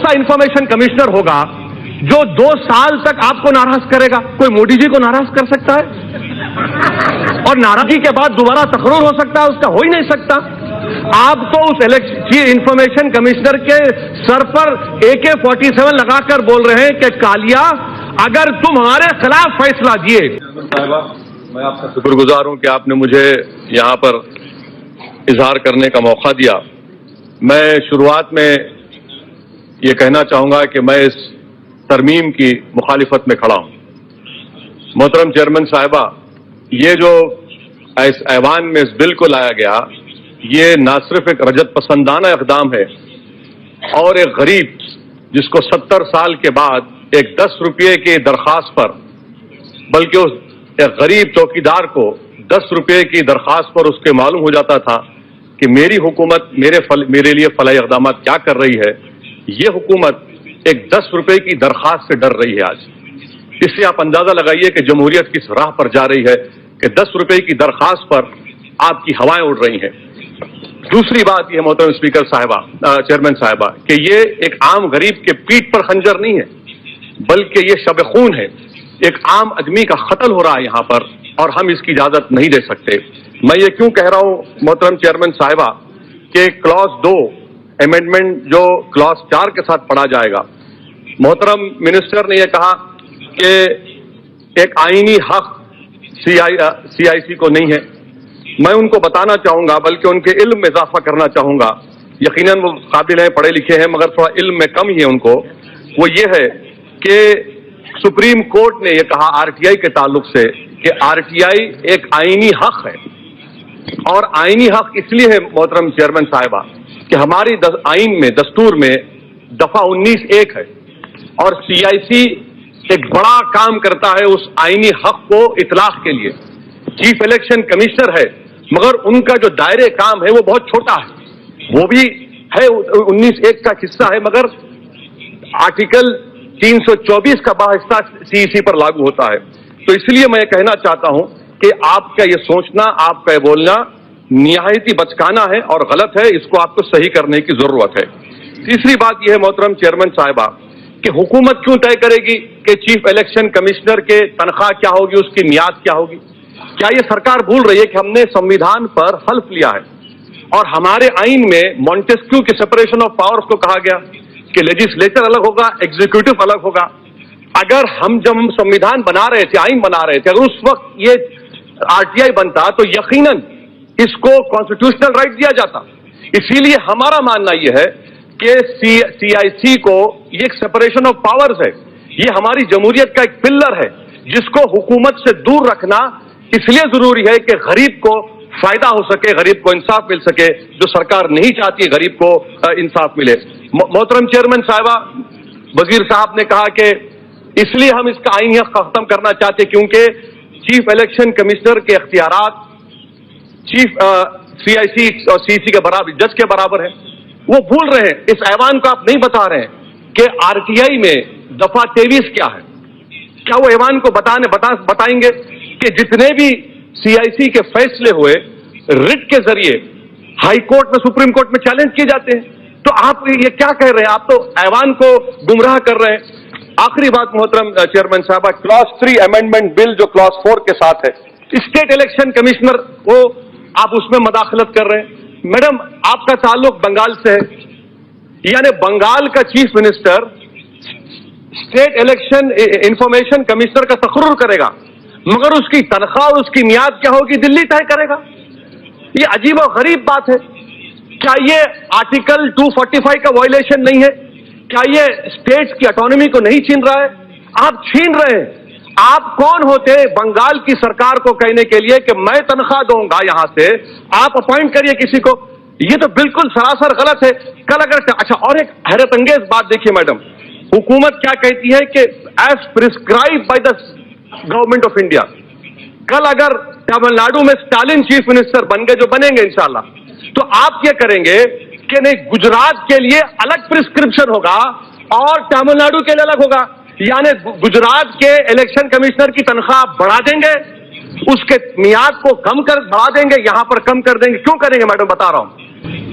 سا information commissioner ہوگا جو 2 سال تک آپ کو ناراض کرے گا؟ کوئی مودی جی کو ناراض کر سکتا ہے؟ اور ناراضگی کے بعد دوبارہ تقرر ہو سکتا ہے؟ اس کا ہو ہی نہیں سکتا. آپ تو اس انفارمیشن کمشنر کے سر پر AK-47 لگا کر بول رہے ہیں کہ کالیا اگر تم ہمارے خلاف فیصلہ دیے. صاحبہ میں آپ کا شکر گزار ہوں کہ آپ نے مجھے یہاں پر اظہار کرنے کا موقع دیا. میں شروعات میں یہ کہنا چاہوں گا کہ میں اس ترمیم کی مخالفت میں کھڑا ہوں. محترم چیئرمین صاحبہ، یہ جو اس ایوان میں اس بل کو لایا گیا، یہ نہ صرف ایک رجت پسندانہ اقدام ہے اور ایک غریب جس کو 70 سال کے بعد ایک 10 روپے کی درخواست پر، بلکہ اس ایک غریب چوکیدار کو 10 روپے کی درخواست پر اس کے معلوم ہو جاتا تھا کہ میری حکومت میرے لیے فلاحی اقدامات کیا کر رہی ہے. یہ حکومت ایک 10 روپے کی درخواست سے ڈر رہی ہے آج. اس سے آپ اندازہ لگائیے کہ جمہوریت کس راہ پر جا رہی ہے کہ 10 روپے کی درخواست پر آپ کی ہوائیں اڑ رہی ہیں. دوسری بات یہ محترم اسپیکر صاحبہ، چیئرمین صاحبہ، کہ یہ ایک عام غریب کے پیٹھ پر خنجر نہیں ہے، بلکہ یہ شب خون ہے. ایک عام آدمی کا قتل ہو رہا ہے یہاں پر اور ہم اس کی اجازت نہیں دے سکتے. میں یہ کیوں کہہ رہا ہوں محترم چیئرمین صاحبہ کہ کلاس 2 امینڈمنٹ جو کلاس 4 کے ساتھ پڑھا جائے گا، محترم منسٹر نے یہ کہا کہ ایک آئینی حق CIC کو نہیں ہے. میں ان کو بتانا چاہوں گا، بلکہ ان کے علم میں اضافہ کرنا چاہوں گا. یقیناً وہ قابل ہیں، پڑھے لکھے ہیں، مگر تھوڑا علم میں کم ہی ہے ان کو. وہ یہ ہے کہ سپریم کورٹ نے یہ کہا RTI کے تعلق سے کہ RTI ایک آئینی حق ہے. اور آئینی حق اس لیے ہے محترم چیئرمین صاحبہ کہ ہماری آئین میں، دستور میں دفعہ 19(1) ہے اور CIC ایک بڑا کام کرتا ہے اس آئینی حق کو اطلاق کے لیے. چیف الیکشن کمشنر ہے مگر ان کا جو دائرے کام ہے وہ بہت چھوٹا ہے. وہ بھی ہے 19(1) کا حصہ ہے مگر آرٹیکل 324 کا باحصہ CEC پر لاگو ہوتا ہے. تو اس لیے میں یہ کہنا چاہتا ہوں کہ آپ کا یہ سوچنا، آپ کا یہ بولنا نہایت ہی بچکانا ہے اور غلط ہے. اس کو آپ کو صحیح کرنے کی ضرورت ہے. تیسری بات یہ ہے محترم چیئرمین صاحبہ کہ حکومت کیوں طے کرے گی کہ چیف الیکشن کمشنر کے تنخواہ کیا ہوگی، اس کی میعاد کیا ہوگی؟ کیا یہ سرکار بھول رہی ہے کہ ہم نے سنویدھان پر حلف لیا ہے اور ہمارے آئین میں مونٹیسکیو کے سپریشن آف پاورز کو کہا گیا کہ لیجسلیچر الگ ہوگا، ایگزیکٹو الگ ہوگا. اگر جب ہم سنویدھان بنا رہے تھے، آئین بنا رہے تھے، اگر اس وقت یہ RTI بنتا تو یقیناً اس کو کانسٹیٹیوشنل رائٹ دیا جاتا. اسی لیے ہمارا ماننا یہ ہے کہ CIC کو یہ ایک سپریشن آف پاورز ہے. یہ ہماری جمہوریت کا ایک پلر ہے جس کو حکومت سے دور رکھنا اس لیے ضروری ہے کہ غریب کو فائدہ ہو سکے، غریب کو انصاف مل سکے، جو سرکار نہیں چاہتی غریب کو انصاف ملے. محترم چیئرمین صاحبہ، وزیر صاحب نے کہا کہ اس لیے ہم اس کا آئینی حق ختم کرنا چاہتے کیونکہ چیف الیکشن کمشنر کے اختیارات چیف CIC اور CEC کے برابر، جج کے برابر ہیں. وہ بھول رہے ہیں. اس ایوان کو آپ نہیں بتا رہے ہیں کہ RTI میں دفعہ 23 کیا ہے. کیا وہ ایوان کو بتائیں گے کہ جتنے بھی CIC کے فیصلے ہوئے رٹ کے ذریعے ہائی کورٹ میں، سپریم کورٹ میں چیلنج کیے جاتے ہیں؟ تو آپ یہ کیا کہہ رہے ہیں؟ آپ تو ایوان کو گمراہ کر رہے ہیں. آخری بات محترم چیئرمین صاحبہ، کلاس 3 امینڈمنٹ بل جو کلاس 4 کے ساتھ ہے، اسٹیٹ الیکشن کمشنر کو آپ اس میں مداخلت کر رہے ہیں. میڈم آپ کا تعلق بنگال سے ہے، یعنی بنگال کا chief minister state election information commissioner کا تقرر کرے گا مگر اس کی تنخواہ اور اس کی میعاد کیا ہوگی دلی طے کرے گا. یہ عجیب و غریب بات ہے. کیا یہ آرٹیکل 245 کا وائلیشن نہیں ہے؟ کیا یہ اسٹیٹس کی اٹانومی کو نہیں چھین رہا ہے؟ آپ چھین رہے ہیں. آپ کون ہوتے بنگال کی سرکار کو کہنے کے لیے کہ میں تنخواہ دوں گا یہاں سے، آپ اپوائنٹ کریے کسی کو؟ یہ تو بالکل سراسر غلط ہے. کل اگر اور ایک حیرت انگیز بات دیکھیے میڈم، حکومت کیا کہتی ہے کہ as prescribed by the government of India. کل اگر تمل ناڈو میں اسٹالن چیف منسٹر بن گئے، جو بنیں گے انشاءاللہ، تو آپ کیا کریں گے کہ نہیں گجرات کے لیے الگ پرسکرپشن ہوگا اور تمل ناڈو کے لیے الگ ہوگا. یعنی گجرات کے الیکشن کمشنر کی تنخواہ بڑھا دیں گے، اس کے میعاد کو بڑھا دیں گے، یہاں پر کم کر دیں گے. کیوں کریں گے میڈم؟ بتا رہا ہوں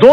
2